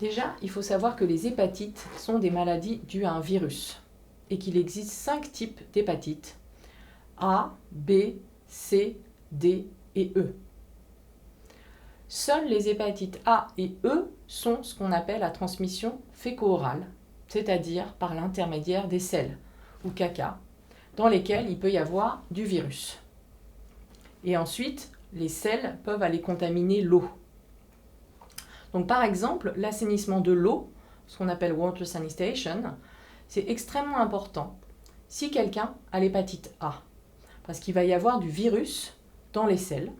Déjà, il faut savoir que les hépatites sont des maladies dues à un virus et qu'il existe 5 types d'hépatites: A, B, C, D et E. Seules les hépatites A et E sont ce qu'on appelle la transmission féco-orale, c'est-à-dire par l'intermédiaire des selles ou caca, dans lesquels il peut y avoir du virus. Et ensuite, les selles peuvent aller contaminer l'eau. Donc par exemple, l'assainissement de l'eau, ce qu'on appelle water sanitation, c'est extrêmement important si quelqu'un a l'hépatite A, parce qu'il va y avoir du virus dans les selles.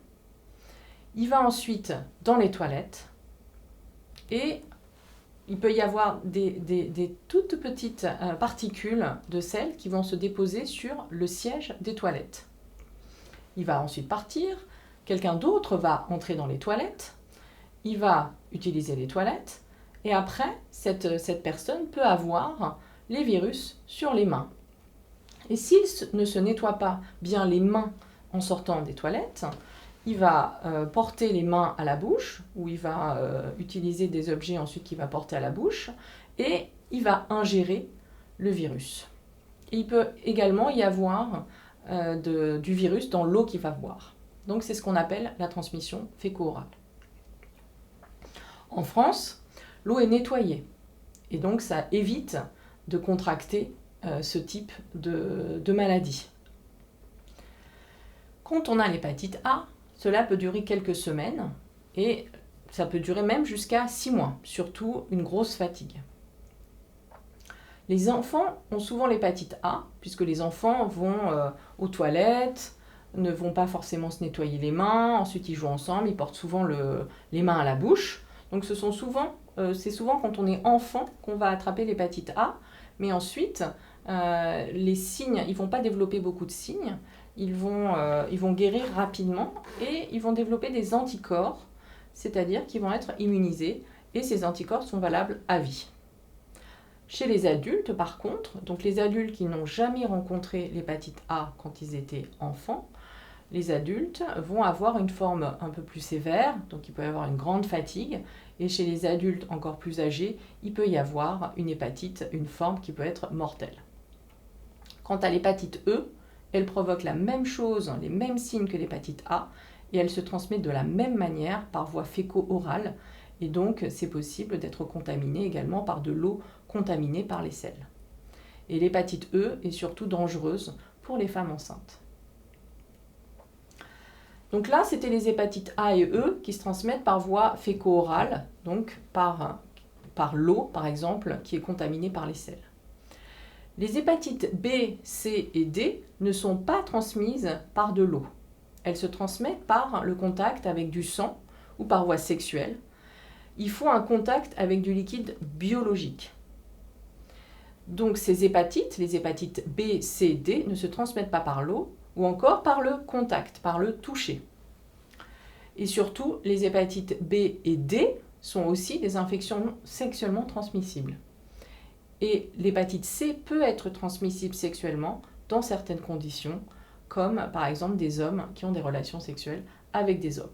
Il va ensuite dans les toilettes et il peut y avoir des toutes petites particules de sel qui vont se déposer sur le siège des toilettes. Il va ensuite partir, quelqu'un d'autre va entrer dans les toilettes, il va utiliser les toilettes et après, cette personne peut avoir les virus sur les mains. Et s'il ne se nettoie pas bien les mains en sortant des toilettes, il va porter les mains à la bouche, ou il va utiliser des objets ensuite qu'il va porter à la bouche, et il va ingérer le virus. Et il peut également y avoir du virus dans l'eau qu'il va boire. Donc c'est ce qu'on appelle la transmission féco-orale. En France, l'eau est nettoyée, et donc ça évite de contracter ce type de maladie. Quand on a l'hépatite A, cela peut durer quelques semaines et ça peut durer même jusqu'à 6 mois, surtout une grosse fatigue. Les enfants ont souvent l'hépatite A, puisque les enfants vont aux toilettes, ne vont pas forcément se nettoyer les mains, ensuite ils jouent ensemble, ils portent souvent les mains à la bouche. Donc c'est souvent quand on est enfant qu'on va attraper l'hépatite A, mais ensuite les signes, ils ne vont pas développer beaucoup de signes. Ils vont guérir rapidement et ils vont développer des anticorps, c'est-à-dire qu'ils vont être immunisés et ces anticorps sont valables à vie. Chez les adultes, par contre, donc les adultes qui n'ont jamais rencontré l'hépatite A quand ils étaient enfants, les adultes vont avoir une forme un peu plus sévère, donc il peut y avoir une grande fatigue, et chez les adultes encore plus âgés, il peut y avoir une hépatite, une forme qui peut être mortelle. Quant à l'hépatite E, elle provoque la même chose, les mêmes signes que l'hépatite A, et elle se transmet de la même manière par voie féco-orale, et donc c'est possible d'être contaminé également par de l'eau contaminée par les selles. Et l'hépatite E est surtout dangereuse pour les femmes enceintes. Donc là, c'était les hépatites A et E qui se transmettent par voie féco-orale, donc par l'eau par exemple, qui est contaminée par les selles. Les hépatites B, C et D ne sont pas transmises par de l'eau. Elles se transmettent par le contact avec du sang ou par voie sexuelle. Il faut un contact avec du liquide biologique. Donc ces hépatites, les hépatites B, C, D, ne se transmettent pas par l'eau ou encore par le contact, par le toucher. Et surtout, les hépatites B et D sont aussi des infections sexuellement transmissibles. Et l'hépatite C peut être transmissible sexuellement dans certaines conditions, comme par exemple des hommes qui ont des relations sexuelles avec des hommes.